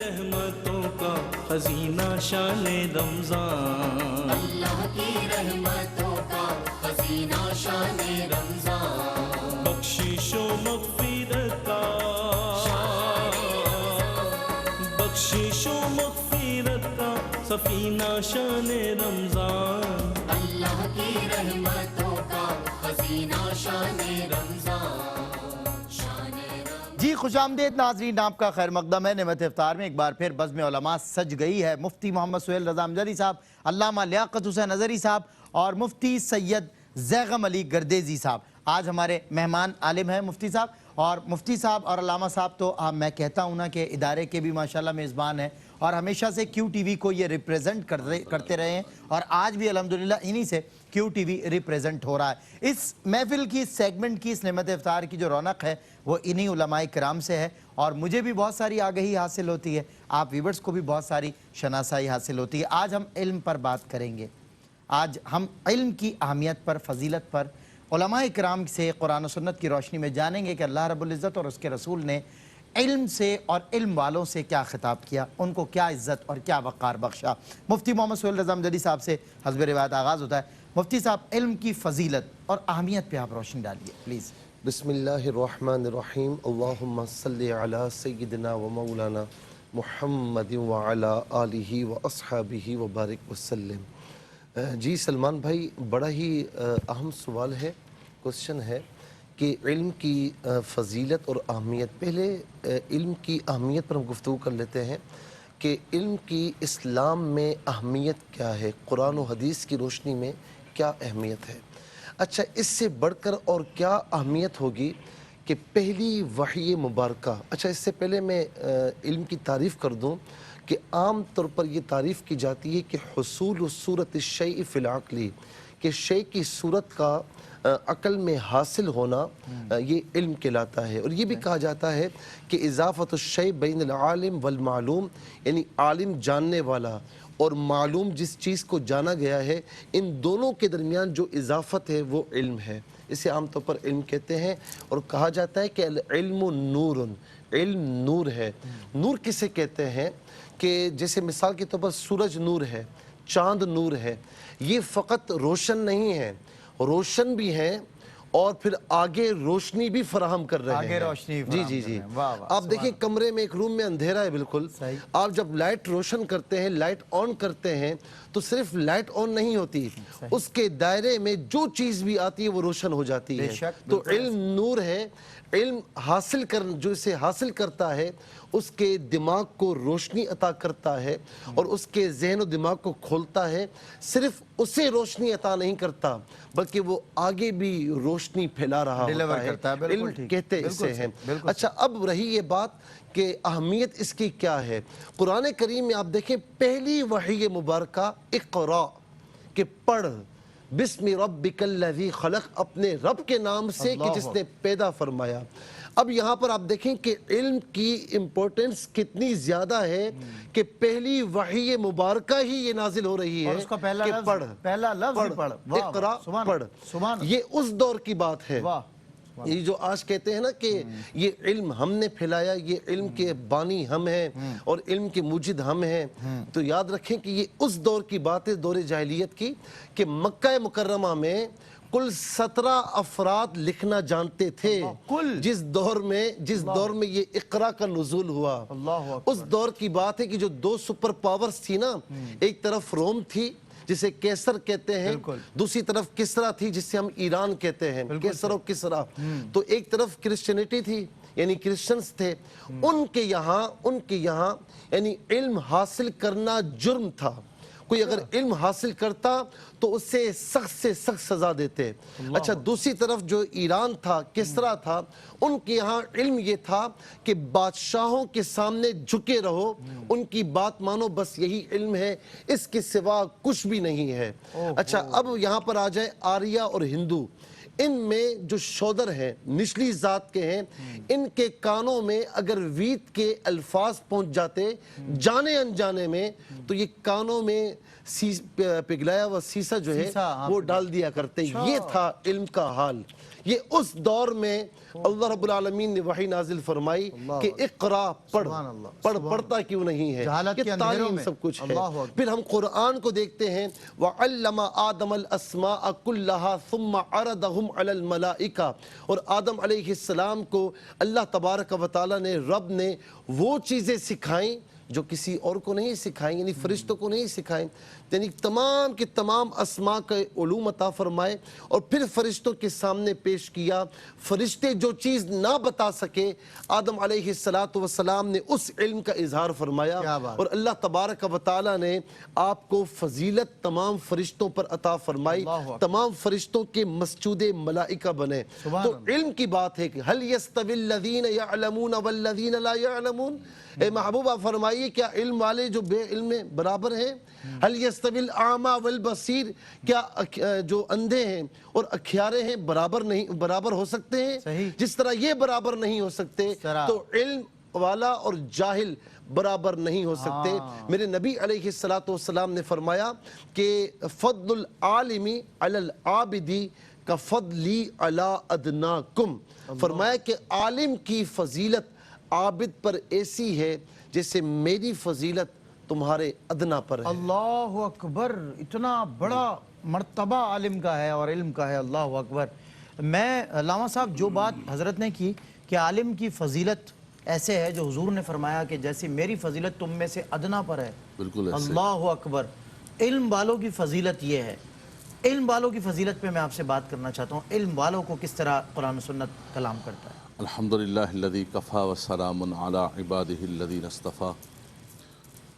رحمتوں کا خزینہ شان رمضان، اللہ کی رحمتوں کا خزینہ شان رمضان، بخشش و مغفرت کا، بخشش و مغفرت کا سفینہ شان رمضان، اللہ کی رحمتوں کا خزینہ شان رمضان، شان رمضان۔ جی خوش آمدید ناظرین، آپ کا خیر مقدم ہے۔ نعمت افطار میں ایک بار پھر بزم علماء سج گئی ہے۔ مفتی محمد سہیل رضا امجدی صاحب، علامہ لیاقت حسین اظہری صاحب اور مفتی سید زیغم علی گردیزی صاحب آج ہمارے مہمان عالم ہیں۔ مفتی صاحب اور علامہ صاحب تو میں کہتا ہوں نا کہ ادارے کے بھی ماشاءاللہ میزبان ہیں اور ہمیشہ سے کیو ٹی وی کو یہ ریپریزنٹ کرتے رہے ہیں اور آج بھی الحمدللہ انہی سے کیو ٹی وی ریپریزنٹ ہو رہا ہے۔ اس محفل کی سیگمنٹ کی، اس نعمت افطار کی جو رونق ہے وہ انہی علماء کرام سے ہے اور مجھے بھی بہت ساری آگہی حاصل ہوتی ہے، آپ ویورز کو بھی بہت ساری شناسائی حاصل ہوتی ہے۔ آج ہم علم پر بات کریں گے، آج ہم علم کی اہمیت پر، فضیلت پر علماء کرام سے قرآن و سنت کی روشنی میں جانیں گے کہ اللہ رب العزت اور اس کے رسول نے علم سے اور علم والوں سے کیا خطاب کیا، ان کو کیا عزت اور کیا وقار بخشا۔ مفتی محمد سہیل رضا امجدی صاحب سے حسب روایت آغاز ہوتا ہے۔ مفتی صاحب، علم کی فضیلت اور اہمیت پہ آپ روشنی ڈالیے پلیز۔ بسم اللہ الرحمن الرحیم، اللہم صلی علی سیدنا و مولانا محمد وعلی آلہ و اصحابہ وبارک وسلم۔ جی سلمان بھائی، بڑا ہی اہم سوال ہے، کوشچن ہے کہ علم کی فضیلت اور اہمیت۔ پہلے علم کی اہمیت پر ہم گفتگو کر لیتے ہیں کہ علم کی اسلام میں اہمیت کیا ہے، قرآن و حدیث کی روشنی میں کیا اہمیت ہے۔ اچھا، اس سے بڑھ کر اور کیا اہمیت ہوگی کہ پہلی وحی مبارکہ۔ اچھا، اس سے پہلے میں علم کی تعریف کر دوں کہ عام طور پر یہ تعریف کی جاتی ہے کہ حصول صورت الشیء فی العقل، کہ شے کی صورت کا عقل میں حاصل ہونا یہ علم کہلاتا ہے۔ اور یہ بھی کہا جاتا ہے کہ اضافت الشیء بین العالم والمعلوم، یعنی عالم جاننے والا اور معلوم جس چیز کو جانا گیا ہے، ان دونوں کے درمیان جو اضافت ہے وہ علم ہے، اسے عام طور پر علم کہتے ہیں۔ اور کہا جاتا ہے کہ العلم نور، علم نور ہے۔ نور کسے کہتے ہیں کہ جیسے مثال کے طور پر سورج نور ہے، چاند نور ہے، یہ فقط روشن نہیں ہے، روشن بھی ہیں اور پھر آگے روشنی بھی فراہم کر رہے ہیں۔ آگے روشنی فراہم کر رہے ہیں۔ واہ واہ، آپ دیکھیں کمرے میں، ایک روم میں اندھیرا ہے بالکل، آپ جب لائٹ روشن کرتے ہیں، لائٹ آن کرتے ہیں تو صرف لائٹ آن نہیں ہوتی، اس کے دائرے میں جو چیز بھی آتی ہے وہ روشن ہو جاتی ہے۔ تو علم نور ہے۔ علم حاصل جو اسے حاصل کرتا ہے اس کے دماغ کو روشنی عطا کرتا ہے اور اس کے ذہن و دماغ کو کھولتا ہے۔ صرف اسے روشنی عطا نہیں کرتا بلکہ وہ آگے بھی روشنی پھیلا رہا ہوتا ہے۔ علم کہتے اسے ہیں۔ اچھا، اب رہی یہ بات کہ اہمیت اس کی کیا ہے۔ قرآن کریم میں آپ دیکھیں پہلی وحی مبارکہ اقرا، کہ پڑھ، بسم ربک الذی خلق، اپنے رب کے نام سے کہ جس نے پیدا فرمایا۔ اب یہاں پر آپ دیکھیں کہ علم کی امپورٹنس کتنی زیادہ ہے کہ پہلی وحی مبارکہ ہی یہ نازل ہو رہی ہے کہ پڑھ، پہلا لفظ پڑھ، اقرا، پڑھ۔ یہ اس دور کی بات ہے۔ یہ جو آج کہتے ہیں نا کہ یہ علم ہم نے پھیلایا، یہ علم کے بانی ہم ہیں اور علم کے موجد ہم ہیں، تو یاد رکھیں کہ یہ اس دور کی بات ہے، دور جاہلیت کی، کہ مکہ مکرمہ میں کل 17 افراد لکھنا جانتے تھے جس دور میں یہ اقرا کا نزول ہوا۔ اس دور کی بات ہے کہ جو دو سپر پاورز تھی نا، ایک طرف روم تھی جسے کیسر کہتے ہیں، دوسری طرف کسرا تھی جسے ہم ایران کہتے ہیں، کیسر و کسرا۔ تو ایک طرف کرسچینٹی تھی، یعنی کرسچنز تھے، ان کے یہاں یعنی علم حاصل کرنا جرم تھا۔ کوئی اگر علم حاصل کرتا تو اس سے سخت سزا دیتے۔ اچھا، دوسری طرف جو ایران تھا، کسرا تھا، ان کے یہاں علم یہ تھا کہ بادشاہوں کے سامنے جھکے رہو، ان کی بات مانو، بس یہی علم ہے، اس کے سوا کچھ بھی نہیں ہے۔ اچھا، اب یہاں پر آ جائے آریہ اور ہندو۔ ان میں جو شودر ہیں، نچلی ذات کے ہیں، ان کے کانوں میں اگر وید کے الفاظ پہنچ جاتے جانے انجانے میں تو یہ کانوں میں پگھلایا ہوا سیسا جو ہے وہ ڈال دیا کرتے۔ یہ تھا علم کا حال۔ یہ اس دور میں اللہ رب العالمین نے وحی نازل فرمائی کہ اقرا پڑھ، سبحان اللہ، پڑھتا کیوں نہیں ہے؟ جہالت یہ کے اندھیروں تعلیم میں سب کچھ ہے۔ اللہ اکبر۔ پھر ہم قرآن کو دیکھتے ہیں وَعَلَّمَ آدَمَ الْأَسْمَاءَ كُلَّهَا ثُمَّ عَرَضَهُمْ عَلَى الْمَلَائِكَةِ، اور آدم علیہ السلام کو اللہ تبارک و تعالیٰ نے، رب نے وہ چیزیں سکھائیں جو کسی اور کو نہیں سکھائیں، یعنی فرشتوں کو نہیں سکھائیں، یعنی تمام کے تمام اسماء کا علوم عطا فرمائے اور پھر فرشتوں کے سامنے پیش کیا۔ فرشتے جو چیز نہ بتا سکے آدم علیہ السلام نے اس علم کا اظہار فرمایا، کیا بات۔ اور اللہ تبارک و تعالیٰ نے آپ کو فضیلت تمام فرشتوں پر عطا فرمائی، اللہ اکبر۔ تمام فرشتوں کے مسجود ملائکہ بنے۔ سبحان تو اللہ۔ علم کی بات ہے کہ هل يستوي الذين يعلمون والذين لا يعلمون، اے محبوبہ فرمائیے کیا علم والے جو بے علم میں برابر ہیں؟ هل يستوي الاعمى والبصير، کیا جو اندھے ہیں اور اکھیارے ہیں برابر ہو سکتے ہیں؟ صحیح۔ جس طرح یہ برابر نہیں ہو سکتے تو علم والا اور جاہل برابر نہیں ہو سکتے۔ میرے نبی علیہ السلام نے فرمایا کہ فضل العالم علی العابد کا فضلی علی ادناکم، فرمایا کہ عالم کی فضیلت عابد پر ایسی ہے جیسے میری فضیلت تمہارے ادنا پر ہے۔ اللہ اکبر، اتنا بڑا مرتبہ عالم کا ہے اور علم کا ہے، اللہ اکبر۔ میں علامہ صاحب جو بات حضرت نے کی کہ عالم کی فضیلت ایسے ہے جو حضور نے فرمایا کہ جیسے میری فضیلت تم میں سے ادنا پر ہے، بالکل ایسے۔ اللہ اکبر۔ علم والوں کی فضیلت یہ ہے، علم والوں کی فضیلت پہ میں آپ سے بات کرنا چاہتا ہوں، علم والوں کو کس طرح قرآن و سنت کلام کرتا ہے۔ الحمدللہ الذی کفا وسلام علی عبادہ الذین اصطفیٰ،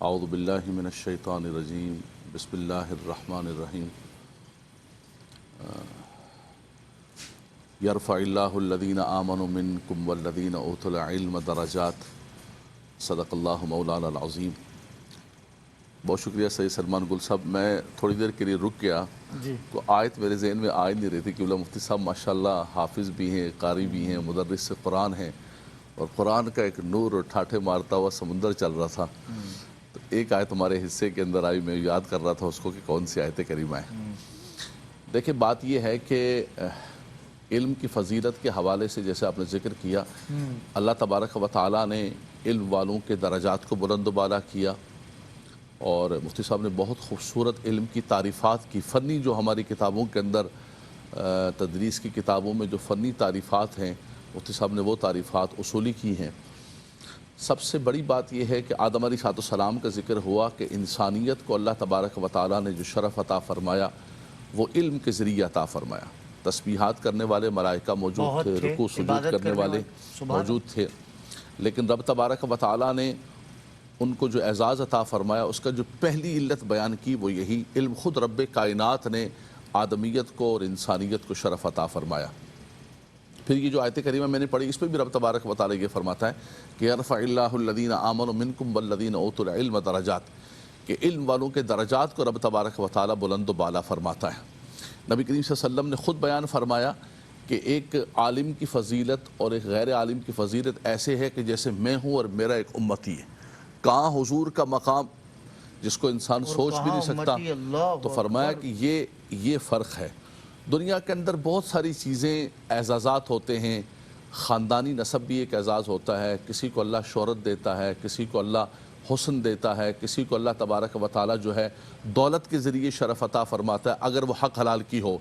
اعوذ باللہ من الشیطان الرجیم، بسم اللہ الرحمن الرحیم۔ یرفع اللہ الذین آمنوا منکم والذین اوتوا العلم درجات، صدق اللہ مولانا العظیم۔ بہت شکریہ سید سلمان گل صاحب۔ میں تھوڑی دیر کے لیے رک گیا تو آیت میرے ذہن میں آ نہیں رہی تھی کہ مفتی صاحب ماشاءاللہ حافظ بھی ہیں، قاری بھی ہیں، مدرس قرآن ہیں، اور قرآن کا ایک نور اور ٹھاٹھے مارتا ہوا سمندر چل رہا تھا۔ تو ایک آیت ہمارے حصے کے اندر آئی، میں یاد کر رہا تھا اس کو کہ کون سی آیت کریمہ ہے۔ دیکھیں بات یہ ہے کہ علم کی فضیلت کے حوالے سے جیسے آپ نے ذکر کیا، اللہ تبارک و تعالیٰ نے علم والوں کے درجات کو بلند و بالا کیا، اور مفتی صاحب نے بہت خوبصورت علم کی تعریفات کی، فنی جو ہماری کتابوں کے اندر تدریس کی کتابوں میں جو فنی تعریفات ہیں، مفتی صاحب نے وہ تعریفات اصولی کی ہیں۔ سب سے بڑی بات یہ ہے کہ آدم علیہ السلام کا ذکر ہوا کہ انسانیت کو اللہ تبارک و تعالیٰ نے جو شرف عطا فرمایا وہ علم کے ذریعے عطا فرمایا۔ تسبیحات کرنے والے ملائکہ موجود تھے، رکوع سجود کرنے والے موجود تھے، لیکن رب تبارک و تعالیٰ نے ان کو جو اعزاز عطا فرمایا اس کا جو پہلی علت بیان کی وہ یہی علم، خود رب کائنات نے آدمیت کو اور انسانیت کو شرف عطا فرمایا۔ پھر یہ جو آیت کریمہ میں نے پڑھی اس پہ بھی رب تبارک و تعالیٰ یہ فرماتا ہے کہ یرفع اللہ الذین آمنوا منکم والذین اوتوا العلم درجات، کہ علم والوں کے درجات کو رب تبارک و تعالیٰ بلند و بالا فرماتا ہے۔ نبی کریم صلی اللہ علیہ وسلم نے خود بیان فرمایا کہ ایک عالم کی فضیلت اور ایک غیر عالم کی فضیلت ایسے ہے کہ جیسے میں ہوں اور میرا ایک امتی ہے۔ کہاں حضور کا مقام جس کو انسان سوچ بھی نہیں سکتا، تو فرمایا کہ یہ فرق ہے۔ دنیا کے اندر بہت ساری چیزیں اعزازات ہوتے ہیں، خاندانی نسب بھی ایک اعزاز ہوتا ہے، کسی کو اللہ شہرت دیتا ہے، کسی کو اللہ حسن دیتا ہے، کسی کو اللہ تبارک و تعالیٰ جو ہے دولت کے ذریعے شرف عطا فرماتا ہے اگر وہ حق حلال کی ہو۔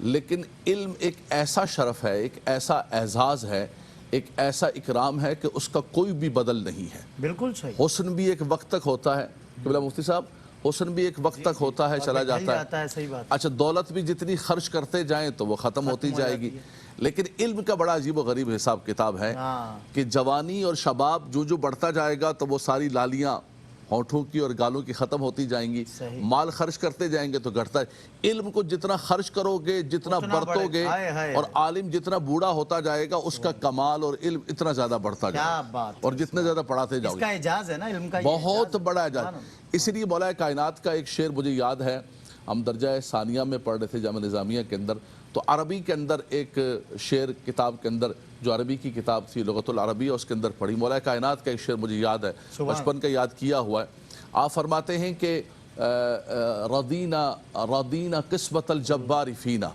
لیکن علم ایک ایسا شرف ہے، ایک ایسا اعزاز ہے، ایک ایسا اکرام ہے کہ اس کا کوئی بھی بدل نہیں ہے۔ بالکل صحیح۔ حسن بھی ایک وقت تک ہوتا ہے، قبلہ مفتی صاحب، حسن بھی ایک وقت تک ہوتا ہے، چلا جاتا ہے۔ صحیح بات۔ اچھا دولت بھی جتنی خرچ کرتے جائیں تو وہ ختم ہوتی جائے گی، لیکن علم کا بڑا عجیب و غریب حساب کتاب ہے کہ جوانی اور شباب جو بڑھتا جائے گا تو وہ ساری لالیاں ہونٹوں کی اور گالوں کی ختم ہوتی جائیں گی، مال خرچ کرتے جائیں گے تو گھٹتا ہے۔ علم کو جتنا خرچ کرو گے، جتنا برتو گے، اور عالم جتنا بوڑھا ہوتا جائے گا اس کا کمال اور علم اتنا زیادہ بڑھتا جائے گا، اور جتنے زیادہ پڑھاتے جاؤ اس کا اعجاز ہے نا علم کا، بہت بڑا اعجاز۔ اسی لیے مولا کائنات کا ایک شعر مجھے یاد ہے، ہم درجہ ثانیہ میں پڑھ رہے تھے جامعہ نظامیہ کے اندر، تو عربی کے اندر ایک شعر کتاب کے اندر جو عربی کی کتاب تھی لغت العربیہ، اس کے اندر پڑھی، مولا کائنات کا ایک شعر مجھے یاد ہے، بچپن کا یاد کیا ہوا ہے۔ آپ فرماتے ہیں کہ رضینا قسمت الجبار فینا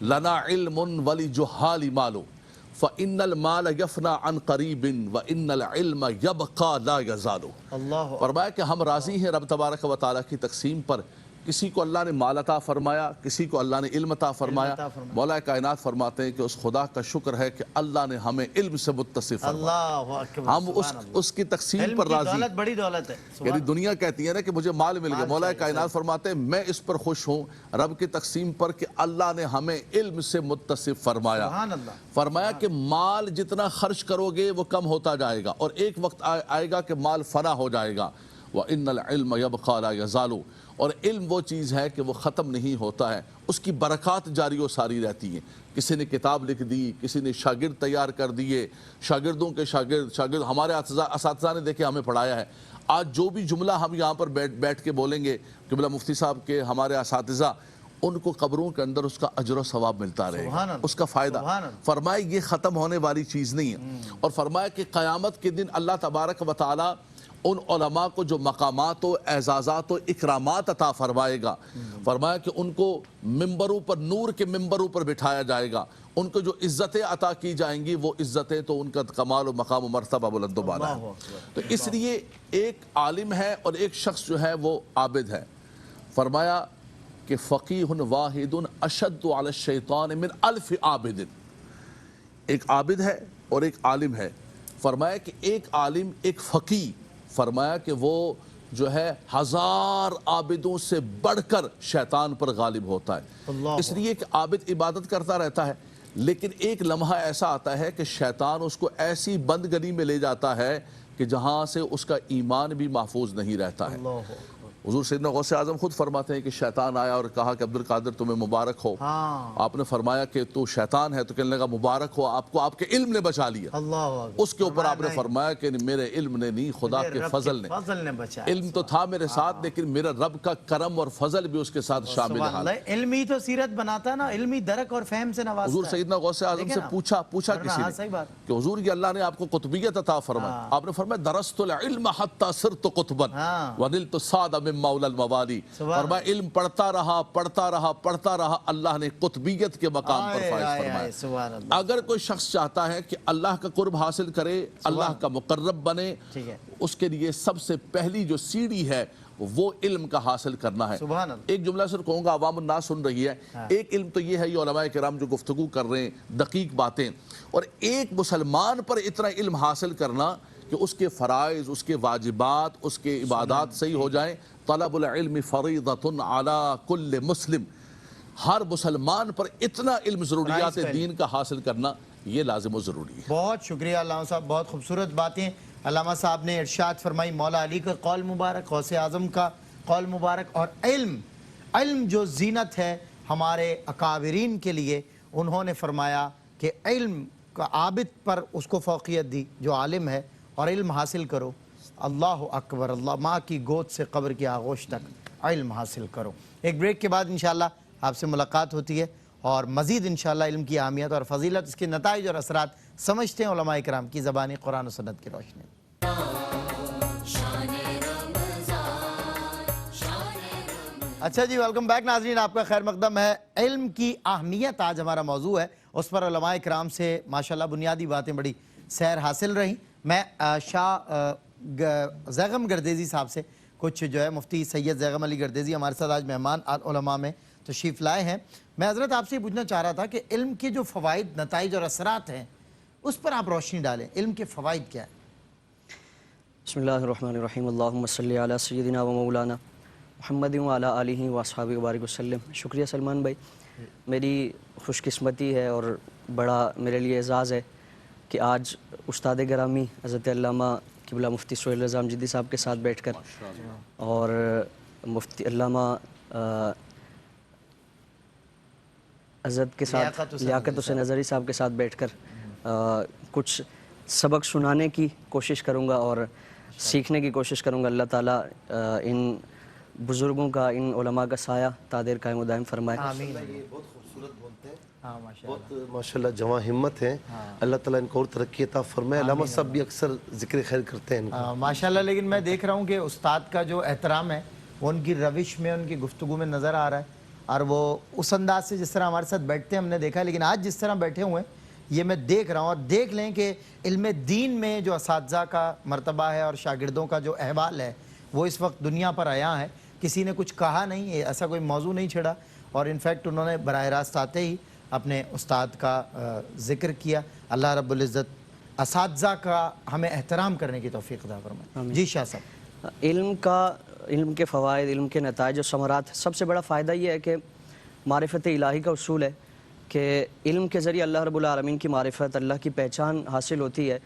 لنا علم ولی جہال مالو فإن المال يفنى عن قریب وإن العلم يبقى لا يزال. اللہ فرمایا کہ ہم راضی ہیں رب تبارک و تعالیٰ کی تقسیم پر. کسی کو اللہ نے مال عطا فرمایا، کسی کو اللہ نے علم عطا فرمایا. مولا کائنات فرماتے ہیں کہ اس خدا کا شکر ہے کہ اللہ نے ہمیں علم سے متصف فرمایا. اللہ اکبر. ہم اس کی تقسیم پر راضی. دولت بڑی دولت ہے. یعنی دنیا کہتی ہے نا کہ مجھے مال مل گیا، مولا کائنات فرماتے ہیں میں اس پر خوش ہوں رب کی تقسیم پر کہ اللہ نے ہمیں علم سے متصف فرمایا. سبحان اللہ. فرمایا کہ مال جتنا خرچ کرو گے وہ کم ہوتا جائے گا، اور ایک وقت آئے گا کہ مال فنا ہو جائے گا. وَإِنَّ الْعِلْمَ يَبْقَى لَا يَزَالُ. اور علم وہ چیز ہے کہ وہ ختم نہیں ہوتا ہے، اس کی برکات جاری و ساری رہتی ہیں. کسی نے کتاب لکھ دی، کسی نے شاگرد تیار کر دیے، شاگردوں کے شاگرد ہمارے اساتذہ نے دیکھے ہمیں پڑھایا ہے. آج جو بھی جملہ ہم یہاں پر بیٹھ کے بولیں گے قبلہ مفتی صاحب کے ہمارے اساتذہ، ان کو قبروں کے اندر اس کا اجر و ثواب ملتا رہے گا، اس کا فائدہ. فرمایا یہ ختم ہونے والی چیز نہیں ہے. اور فرمایا کہ قیامت کے دن اللہ تبارک و تعالی ان علماء کو جو مقامات و اعزازات و اکرامات عطا فرمائے گا، فرمایا کہ ان کو ممبروں پر، نور کے ممبروں پر بٹھایا جائے گا. ان کو جو عزتیں عطا کی جائیں گی وہ عزتیں تو ان کا کمال و مقام و مرتبہ بلند و بالا ہے. تو اس لیے ایک عالم ہے اور ایک شخص جو ہے وہ عابد ہے. فرمایا کہ فقیہ واحد اشد علی الشیطان من الف عابد. ایک عابد ہے اور ایک عالم ہے. فرمایا کہ ایک عالم، ایک فقیہ، فرمایا کہ وہ جو ہے 1000 عابدوں سے بڑھ کر شیطان پر غالب ہوتا ہے. اس لیے کہ عابد عبادت کرتا رہتا ہے، لیکن ایک لمحہ ایسا آتا ہے کہ شیطان اس کو ایسی بند گلی میں لے جاتا ہے کہ جہاں سے اس کا ایمان بھی محفوظ نہیں رہتا ہے. حضور سیدنا غوث اعظم خود فرماتے ہیں کہ شیطان آیا اور کہا کہ عبدالقادر تمہیں مبارک ہو. آپ نے فرمایا کہ تو شیطان ہے، تو کہنے لگا مبارک ہو آپ کو، آپ کے علم نے بچا لیا. اس کے اوپر آپ نے فرمایا کہ میرے علم نے نہیں، خدا کے فضل نے بچایا. علم تو تھا میرے ساتھ لیکن میرا رب کا کرم اور فضل بھی اس کے ساتھ شامل ہے. علم ہی تو سیرت بناتا ہے نا، علمی درک اور فہم سے نوازتا ہے. حضور سیدنا غوث اعظم سے پوچھا کسی نے کہ حضور یہ اللہ نے آپ کو قطبیت عطا فرمایا. آپ نے فرمایا درست العلم حتی صرت قطبا ونلت السعد من مولا الموالی. فرمایا علم پڑھتا رہا، اللہ نے قطبیت کے مقام پر فائز فرمایا. اگر کوئی شخص چاہتا ہے کہ اللہ کا قرب حاصل کرے، اللہ کا مقرب بنے، اس کے لیے سب سے پہلی جو سیڑھی ہے وہ علم کا حاصل کرنا ہے. ایک جملہ صرف کہوں گا، عوام الناس سن رہی ہے. ایک علم تو یہ ہے یہ علماء کرام جو گفتگو کر رہے ہیں دقیق باتیں، اور ایک مسلمان پر اتنا علم حاصل کرنا کہ اس کے فرائض، اس کے واجبات، اس کے عبادات صحیح ہو جائیں. طلب العلم فریضۃ علی کل مسلم. ہر مسلمان پر اتنا علم ضروریات دین کا حاصل کرنا یہ لازم و ضروری ہے. بہت شکریہ علامہ صاحب، بہت خوبصورت باتیں علامہ صاحب نے ارشاد فرمائی. مولا علی کا قول مبارک، غوث اعظم کا قول مبارک. اور علم جو زینت ہے ہمارے اکابرین کے لیے، انہوں نے فرمایا کہ علم کا عابد پر اس کو فوقیت دی جو عالم ہے، اور علم حاصل کرو. اللہ اکبر، اللہ ماں کی گود سے قبر کی آغوش تک علم حاصل کرو. ایک بریک کے بعد انشاءاللہ آپ سے ملاقات ہوتی ہے اور مزید انشاءاللہ علم کی اہمیت اور فضیلت، اس کے نتائج اور اثرات سمجھتے ہیں علماء کرام کی زبانی قرآن و سنت کی روشنی میں. اچھا جی، ویلکم بیک ناظرین، آپ کا خیر مقدم ہے. علم کی اہمیت آج ہمارا موضوع ہے، اس پر علماء کرام سے ماشاءاللہ بنیادی باتیں بڑی سیر حاصل رہی. میں شاہ زیغم گردیزی صاحب سے کچھ جو ہے مفتی سید زیغم علی گردیزی ہمارے ساتھ آج مہمان علماء میں تشریف لائے ہیں. میں حضرت آپ سے یہ پوچھنا چاہ رہا تھا کہ علم کے جو فوائد، نتائج اور اثرات ہیں اس پر آپ روشنی ڈالیں. علم کے فوائد کیا ہیں؟ بسم اللہ الرحمن الرحیم. اللہم صلی علی سیدنا و مولانا محمد و علی آلہ و اصحابہ وبارک وسلم. شکریہ سلمان بھائی، میری خوش قسمتی ہے اور بڑا میرے لیے اعزاز ہے کہ آج استاد گرامی حضرت علامہ قبلہ مفتی سہیل رضا امجدی صاحب کے ساتھ بیٹھ کر اور مفتی علامہ حضرت کے ساتھ لیاقت حسین اظہری صاحب کے ساتھ بیٹھ کر کچھ سبق سنانے کی کوشش کروں گا اور سیکھنے کی کوشش کروں گا. اللہ تعالیٰ ان بزرگوں کا، ان علماء کا سایہ تادیر قائم و دائم فرمائے. آمین. بہت خوبصورت بولتے ہیں، بہت ماشاءاللہ جواں ہمت ہے. اللہ تعالیٰ ان کو اور ترقی عطا فرمائے. علامہ صاحب بھی اکثر ذکر خیر کرتے ہیں ماشاءاللہ. لیکن میں دیکھ رہا ہوں کہ استاد کا جو احترام ہے وہ ان کی روش میں، ان کی گفتگو میں نظر آ رہا ہے، اور وہ اس انداز سے جس طرح ہمارے ساتھ بیٹھتے ہیں ہم نے دیکھا ہے، لیکن آج جس طرح بیٹھے ہوئے ہیں یہ میں دیکھ رہا ہوں، اور دیکھ لیں کہ علم دین میں جو اساتذہ کا مرتبہ ہے اور شاگردوں کا جو احوال ہے وہ اس وقت دنیا پر آیا ہے. کسی نے کچھ کہا نہیں، ایسا کوئی موضوع نہیں چھڑا، اور انفیکٹ انہوں نے براہ راست آتے ہی اپنے استاد کا ذکر کیا. اللہ رب العزت اساتذہ کا ہمیں احترام کرنے کی توفیق عطا فرمائے. جی شاہ صاحب. علم کے فوائد، علم کے نتائج و ثمرات، سب سے بڑا فائدہ یہ ہے کہ معرفت الہی کا اصول ہے کہ علم کے ذریعے اللہ رب العالمین کی معرفت، اللہ کی پہچان حاصل ہوتی ہے.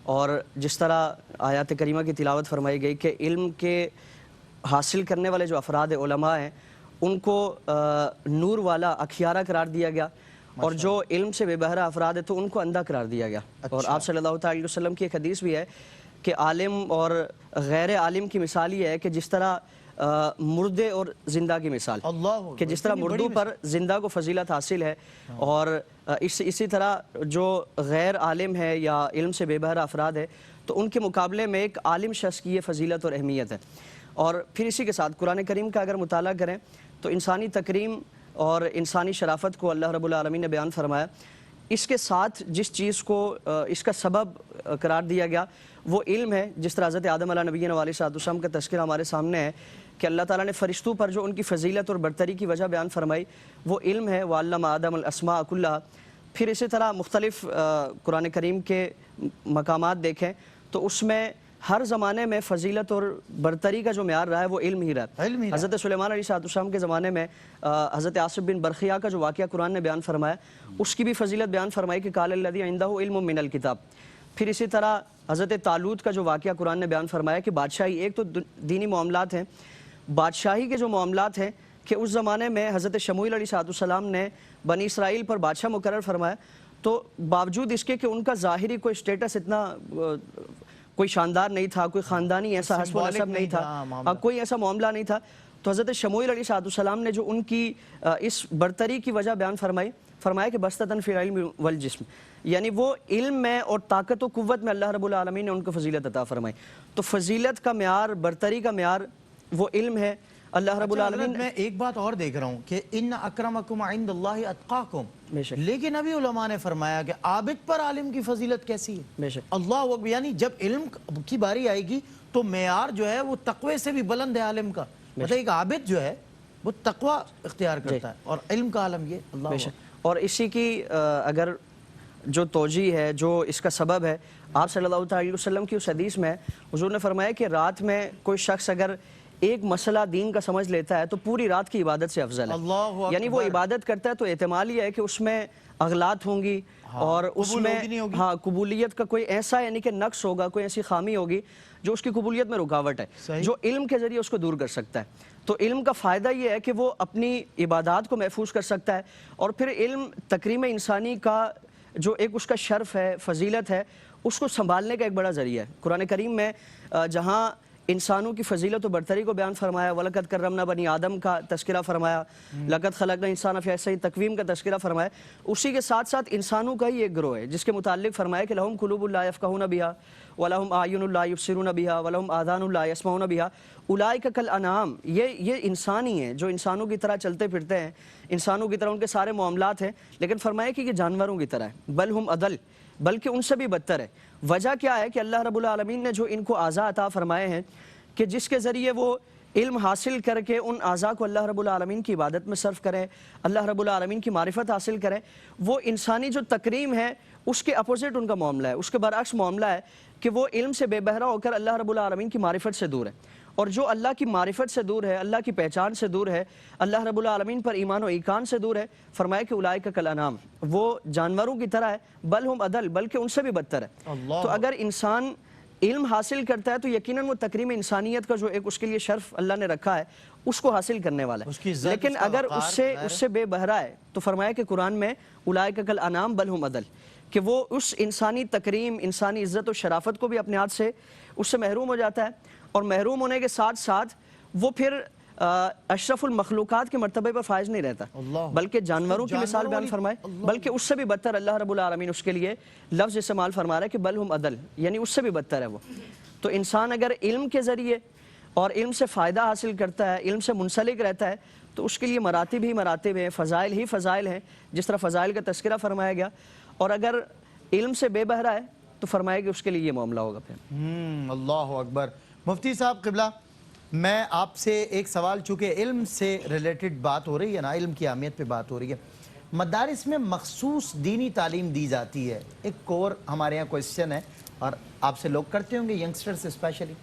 اور جس طرح آیات کریمہ کی تلاوت فرمائی گئی کہ علم کے حاصل کرنے والے جو افراد علماء ہیں ان کو نور والا اکھیارہ قرار دیا گیا، اور جو علم سے بے بہرہ افراد ہیں تو ان کو اندھا قرار دیا گیا. اور آپ صلی اللہ تعالی وسلم کی ایک حدیث بھی ہے کہ عالم اور غیر عالم کی مثال یہ ہے کہ جس طرح مردے اور زندہ کی مثال، کہ جس طرح مردوں پر زندہ کو فضیلت حاصل ہے، اور اسی طرح جو غیر عالم ہے یا علم سے بے بہرہ افراد ہے تو ان کے مقابلے میں ایک عالم شخص کی یہ فضیلت اور اہمیت ہے. اور پھر اسی کے ساتھ قرآن کریم کا اگر مطالعہ کریں تو انسانی تکریم اور انسانی شرافت کو اللہ رب العالمین نے بیان فرمایا. اس کے ساتھ جس چیز کو اس کا سبب قرار دیا گیا وہ علم ہے. جس طرح حضرت آدم علیہ نبینا علیہ السلام کا تذکرہ ہمارے سامنے ہے کہ اللہ تعالیٰ نے فرشتوں پر جو ان کی فضیلت اور برتری کی وجہ بیان فرمائی وہ علم ہے. وَعَلَّمَ آدَمَ الْأَسْمَاءَ كُلَّهَا. پھر اسی طرح مختلف قرآن کریم کے مقامات دیکھیں تو اس میں ہر زمانے میں فضیلت اور برتری کا جو معیار رہا ہے وہ علم ہی رہا ہے. حضرت سلیمان علیہ السلام کے زمانے میں حضرت آصف بن برخیہ کا جو واقعہ قرآن نے بیان فرمایا اس کی بھی فضیلت بیان فرمائی کہ قال الذی عندہ علم من الکتاب. پھر اسی طرح حضرت طالوت کا جو واقعہ قرآن نے بیان فرمایا کہ بادشاہی، ایک تو دینی معاملات ہیں، بادشاہی کے جو معاملات ہیں کہ اس زمانے میں حضرت شموئیل علیہ السلام نے بنی اسرائیل پر بادشاہ مقرر فرمایا، تو باوجود اس کے کہ ان کا ظاہری کوئی سٹیٹس اتنا کوئی شاندار نہیں تھا، کوئی خاندانی ایسا حسب و نسب نہیں تھا، کوئی ایسا معاملہ نہیں تھا، تو حضرت شموئیل علیہ السلام نے جو ان کی اس برتری کی وجہ بیان فرمایا کہ بستتاً فی العلم والجسم، یعنی وہ علم میں اور طاقت و قوت میں اللہ رب العالمین نے ان کو فضیلت عطا فرمائی. تو فضیلت کا معیار، برتری کا معیار وہ علم ہے. اللہ رب العالمین میں ایک بات اور دیکھ رہا ہوں کہ ان اکرمکم عند اللہ اتقاکم، لیکن ابھی علماء نے فرمایا کہ عابد پر عالم کی فضیلت کیسی ہے؟ بے شک اللہ اکبر. یعنی جب علم کی باری آئے گی تو معیار جو ہے وہ تقوی سے بھی بلند ہے عالم کا. مطلب ایک عابد جو ہے وہ تقوی اختیار کرتا ہے اور علم کا عالم یہ اللہ. بے شک. اور اسی کی اگر جو توجیہ ہے، جو اس کا سبب ہے، آپ صلی اللہ علیہ وسلم کی اس حدیث میں حضور نے فرمایا کہ رات میں کوئی شخص اگر ایک مسئلہ دین کا سمجھ لیتا ہے تو پوری رات کی عبادت سے افضل ہے. یعنی وہ عبادت کرتا ہے تو احتمال یہ ہے کہ اس میں اغلاط ہوں گی اور اس میں قبولیت کا کوئی ایسا یعنی کہ نقص ہوگا، کوئی ایسی خامی ہوگی جو اس کی قبولیت میں رکاوٹ ہے، جو علم کے ذریعے اس کو دور کر سکتا ہے. تو علم کا فائدہ یہ ہے کہ وہ اپنی عبادات کو محفوظ کر سکتا ہے. اور پھر علم تکریم انسانی کا جو ایک اس کا شرف ہے، فضیلت ہے، اس کو سنبھالنے کا ایک بڑا ذریعہ ہے. قرآن کریم میں جہاں انسانوں کی فضیلت و برتری کو بیان فرمایا، وَلَقَدْ كَرَّمْنَا بَنِي آدم کا تذکرہ فرمایا، لَقَدْ خَلَقْنَا الْإِنسَانَ فِي أَحْسَنِ تَقْوِيمٍ کا تذکرہ فرمایا، اسی کے ساتھ ساتھ انسانوں کا ہی ایک گروہ ہے جس کے متعلق فرمایا کہ لَهُمْ قُلُوبٌ لَا يَفْقَهُونَ بِهَا وَلَهُمْ أَعْيُنٌ لَا يُبْصِرُونَ بِهَا وَلَهُمْ آذَانٌ لَا يَسْمَعُونَ بِهَا أُولَٰئِكَ كَالْأَنْعَامِ. یہ انسان ہی ہیں جو انسانوں کی طرح چلتے پھرتے ہیں، انسانوں کی طرح ان کے سارے معاملات ہیں، لیکن فرمایا کہ یہ جانوروں کی طرح ہے. بل ہم اضل، بلکہ ان سے بھی بدتر ہے. وجہ کیا ہے کہ اللہ رب العالمین نے جو ان کو اعضاء عطا فرمائے ہیں کہ جس کے ذریعے وہ علم حاصل کر کے ان اعضاء کو اللہ رب العالمین کی عبادت میں صرف کریں، اللہ رب العالمین کی معرفت حاصل کریں، وہ انسانی جو تکریم ہے اس کے اپوزٹ ان کا معاملہ ہے، اس کے برعکس معاملہ ہے کہ وہ علم سے بے بہرہ ہو کر اللہ رب العالمین کی معرفت سے دور ہے. اور جو اللہ کی معرفت سے دور ہے، اللہ کی پہچان سے دور ہے، اللہ رب العالمین پر ایمان و ایقان سے دور ہے، فرمایا کہ اولئک کالانعام، وہ جانوروں کی طرح ہے، بل ہم اضل، بلکہ ان سے بھی بدتر ہے. تو اگر انسان علم حاصل کرتا ہے تو یقیناً وہ تکریم انسانیت کا جو ایک اس کے لیے شرف اللہ نے رکھا ہے اس کو حاصل کرنے والا ہے. لیکن اگر اس سے بے بہرہ ہے تو فرمایا کہ قرآن میں اولئک کالانعام بل ہم اضل، کہ وہ اس انسانی تکریم، انسانی عزت و شرافت کو بھی اپنے ہاتھ سے اس سے محروم ہو جاتا ہے. اور محروم ہونے کے ساتھ ساتھ وہ پھر اشرف المخلوقات کے مرتبے پر فائز نہیں رہتا، بلکہ جانوروں کی مثال بیان فرمائے، بلکہ اس سے بھی بدتر اللہ رب العالمین اس کے لیے لفظ استعمال فرما رہا ہے کہ بل ہم اضل، یعنی اس سے بھی بدتر ہے وہ. تو انسان اگر علم کے ذریعے اور علم سے فائدہ حاصل کرتا ہے، علم سے منسلک رہتا ہے، تو اس کے لیے مراتب ہی مراتب ہیں، فضائل ہی فضائل ہیں، جس طرح فضائل کا تذکرہ فرمایا گیا. اور اگر علم سے بے بہرا ہے تو فرمایا کہ اس کے لیے یہ معاملہ ہوگا پھر. اللہ اکبر. مفتی صاحب قبلہ، میں آپ سے ایک سوال، چونکہ علم سے ریلیٹڈ بات ہو رہی ہے نا، علم کی اہمیت پہ بات ہو رہی ہے. مدارس میں مخصوص دینی تعلیم دی جاتی ہے. ایک کور ہمارے یہاں کوئسچن ہے اور آپ سے لوگ کرتے ہوں گے، ینگسٹرز اسپیشلی.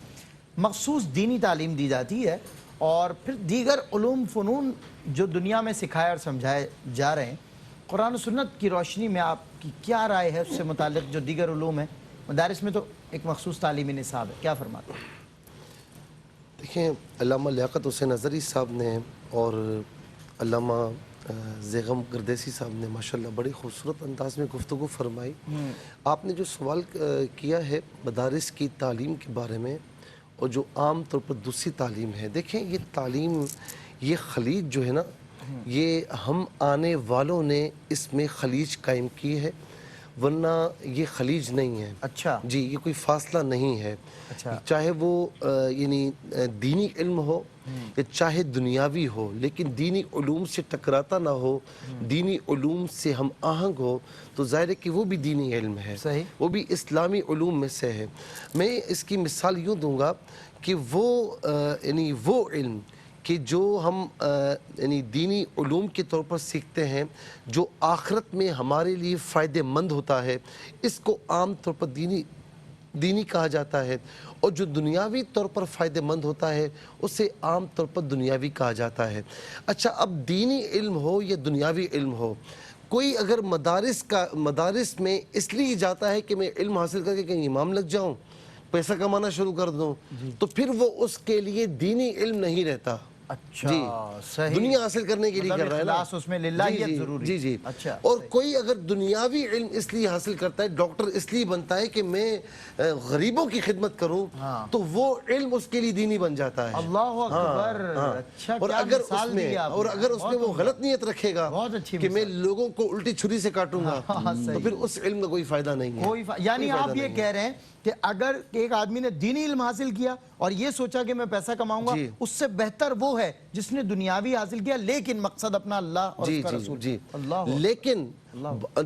مخصوص دینی تعلیم دی جاتی ہے اور پھر دیگر علوم فنون جو دنیا میں سکھائے اور سمجھائے جا رہے ہیں، قرآن و سنت کی روشنی میں آپ کی کیا رائے ہے اس سے متعلق؟ جو دیگر علوم ہیں مدارس میں تو ایک مخصوص تعلیمی نصاب ہے، کیا فرماتے ہیں؟ دیکھیں، علامہ لیاقت حسین اظہری صاحب نے اور علامہ زیغم گردیسی صاحب نے ماشاءاللہ بڑی خوبصورت انداز میں گفتگو فرمائی. آپ نے جو سوال کیا ہے مدارس کی تعلیم کے بارے میں اور جو عام طور پر دوسری تعلیم ہے، دیکھیں یہ تعلیم، یہ خلیج جو ہے نا، یہ ہم آنے والوں نے اس میں خلیج قائم کی ہے، ورنہ یہ خلیج نہیں ہے. اچھا جی، یہ کوئی فاصلہ نہیں ہے. اچھا. چاہے وہ یعنی دینی علم ہو یا چاہے دنیاوی ہو، لیکن دینی علوم سے ٹکراتا نہ ہو، دینی علوم سے ہم آہنگ ہو، تو ظاہر ہے کہ وہ بھی دینی علم ہے، صحیح. وہ بھی اسلامی علوم میں سے ہے. میں اس کی مثال یوں دوں گا کہ وہ یعنی وہ علم کہ جو ہم یعنی دینی علوم کے طور پر سیکھتے ہیں، جو آخرت میں ہمارے لیے فائدہ مند ہوتا ہے، اس کو عام طور پر دینی کہا جاتا ہے، اور جو دنیاوی طور پر فائدہ مند ہوتا ہے اسے عام طور پر دنیاوی کہا جاتا ہے. اچھا، اب دینی علم ہو یا دنیاوی علم ہو، کوئی اگر مدارس میں اس لیے جاتا ہے کہ میں علم حاصل کر کے کہیں امام لگ جاؤں، پیسہ کمانا شروع کر دوں، تو پھر وہ اس کے لیے دینی علم نہیں رہتا. اچھا، جی، صحیح. دنیا حاصل کرنے کے لیے کر رہا ہے نا، اخلاص اس میں للہیت ضروری. جی جی. اچھا. اور کوئی اگر دنیاوی علم اس لیے حاصل کرتا ہے، ڈاکٹر اس لیے بنتا ہے کہ میں غریبوں کی خدمت کروں، تو وہ علم اس کے لیے دینی بن جاتا ہے. اللہ اکبر. اچھا، اور اگر اس میں وہ غلط نیت رکھے گا کہ میں لوگوں کو الٹی چھری سے کاٹوں گا، تو پھر اس علم کا کوئی فائدہ نہیں ہے. یعنی آپ یہ کہہ رہے ہیں کہ اگر ایک آدمی نے دینی علم حاصل کیا اور یہ سوچا کہ میں پیسہ کماؤں گا، اس سے بہتر وہ ہے جس نے دنیاوی حاصل کیا لیکن مقصد اپنا اللہ اور اس کا رسول. لیکن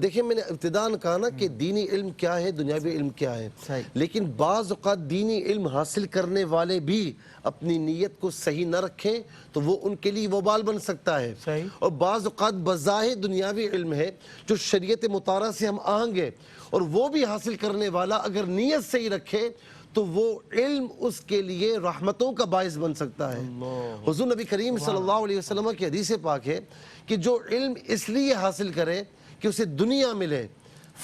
دیکھیں، میں نے ابتداءً کہا نا کہ دینی علم کیا ہے، دنیاوی علم کیا ہے. لیکن بعض اوقات دینی علم حاصل کرنے والے بھی اپنی نیت کو صحیح نہ رکھیں تو وہ ان کے لیے وبال بن سکتا ہے. اور بعض اوقات بظاہر دنیاوی علم ہے جو شریعت مطالعہ سے ہم آہنگ ہے، اور وہ بھی حاصل کرنے والا اگر نیت صحیح رکھے تو وہ علم اس کے لیے رحمتوں کا باعث بن سکتا ہے. حضور نبی کریم صلی اللہ علیہ وسلم کی حدیث پاک ہے کہ جو علم اس لیے حاصل کرے کہ اسے دنیا ملے،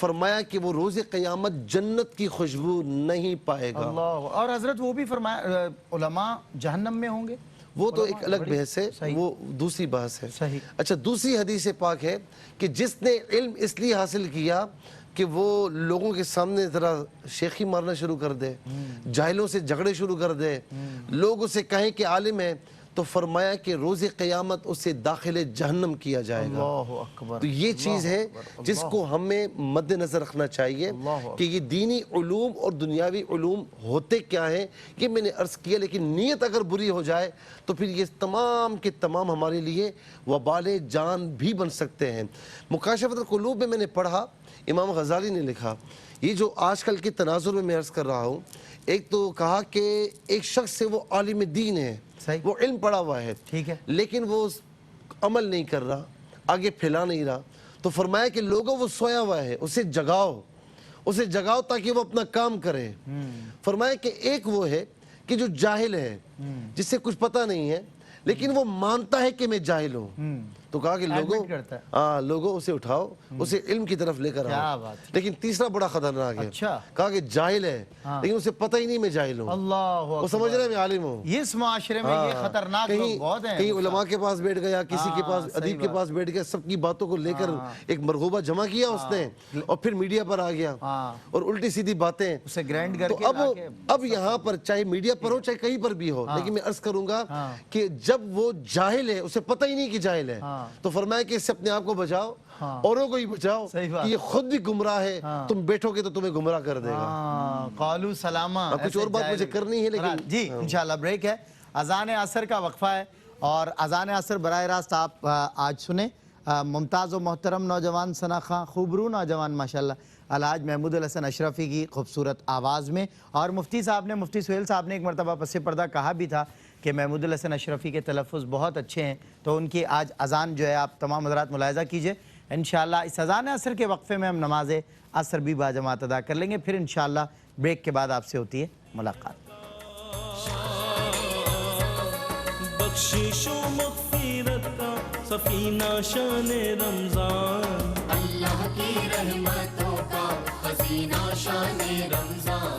فرمایا کہ وہ روز قیامت جنت کی خوشبو نہیں پائے گا. اور حضرت وہ بھی فرمایا علماء جہنم میں ہوں گے. وہ تو ایک الگ بحث ہے، وہ دوسری بحث ہے. اچھا، دوسری حدیث پاک ہے کہ جس نے علم اس لیے حاصل کیا کہ وہ لوگوں کے سامنے ذرا شیخی مارنا شروع کر دے، جاہلوں سے جھگڑے شروع کر دے، لوگ اسے کہیں کہ عالم ہے، تو فرمایا کہ روز قیامت اسے داخل جہنم کیا جائے گا. تو یہ چیز ہے جس کو ہمیں مد نظر رکھنا چاہیے کہ یہ دینی علوم اور دنیاوی علوم ہوتے کیا ہیں، یہ میں نے عرض کیا. لیکن نیت اگر بری ہو جائے تو پھر یہ تمام کے تمام ہمارے لیے وبال جان بھی بن سکتے ہیں. مکاشفۃ القلوب میں نے پڑھا، امام غزالی نے لکھا، یہ جو آج کل کے تناظر میں عرض کر رہا ہوں، ایک تو کہا کہ ایک شخص سے وہ عالم دین ہے، وہ علم پڑھا ہوا ہے، لیکن وہ عمل نہیں کر رہا، آگے پھیلا نہیں رہا، تو فرمایا کہ لوگوں وہ سویا ہوا ہے، اسے جگاؤ تاکہ وہ اپنا کام کرے. فرمایا کہ ایک وہ ہے کہ جو جاہل ہے، جس سے کچھ پتہ نہیں ہے لیکن وہ مانتا ہے کہ میں جاہل ہوں، تو کہا کہ لوگوں اسے اٹھاؤ، اسے علم کی طرف لے کر آؤ. لیکن تیسرا بڑا خطرناک ہے، کہا کہ جاہل ہے لیکن اسے پتہ ہی نہیں میں جاہل ہوں، وہ سمجھ رہا ہے میں عالم ہوں. اس معاشرے میں یہ خطرناک لوگ بہت ہیں. کہیں علماء کے پاس بیٹھ گیا، کسی کے پاس ادیب کے پاس بیٹھ گیا، سب کی باتوں کو لے کر ایک مرغوبہ جمع کیا اس نے، اور پھر میڈیا پر آ گیا اور الٹی سیدھی باتیں اسے گرینڈ کر کے. اب یہاں پر چاہے میڈیا پر ہو چاہے کہیں پر بھی ہو، لیکن میں عرض کروں گا کہ جب وہ جاہل ہے، اسے پتہ ہی نہیں کہ جاہل ہے، تو فرمایا کہ اس سے اپنے آپ کو بچاؤ، اوروں کو ہی بچاؤ، یہ خود بھی گمراہ ہے، تم بیٹھو گے تو تمہیں گمراہ کر دے گا. قالو سلاما. کچھ اور بات مجھے کرنی ہے لیکن جی انشاءاللہ بریک ہے. اذان عصر کا وقفہ ہے اور اذان عصر براہ راست آپ آج سنیں. ممتاز و محترم نوجوان ثنا خان، خوبرو نوجوان ماشاءاللہ الحاج محمود الحسن اشرفی کی خوبصورت آواز میں، اور مفتی صاحب نے، مفتی سہیل صاحب نے ایک مرتبہ پس پردہ کہا بھی تھا کہ محمود الحسن اشرفی کے تلفظ بہت اچھے ہیں، تو ان کی آج اذان جو ہے آپ تمام حضرات ملاحظہ کیجئے انشاءاللہ۔ اس اذان عصر کے وقفے میں ہم نماز عصر بھی باجماعت ادا کر لیں گے، پھر انشاءاللہ بریک کے بعد آپ سے ہوتی ہے ملاقات۔ بخشش و مغفرت کا سفینہ شان رمضان، اللہ کی رحمتوں کا خزینہ شان رمضان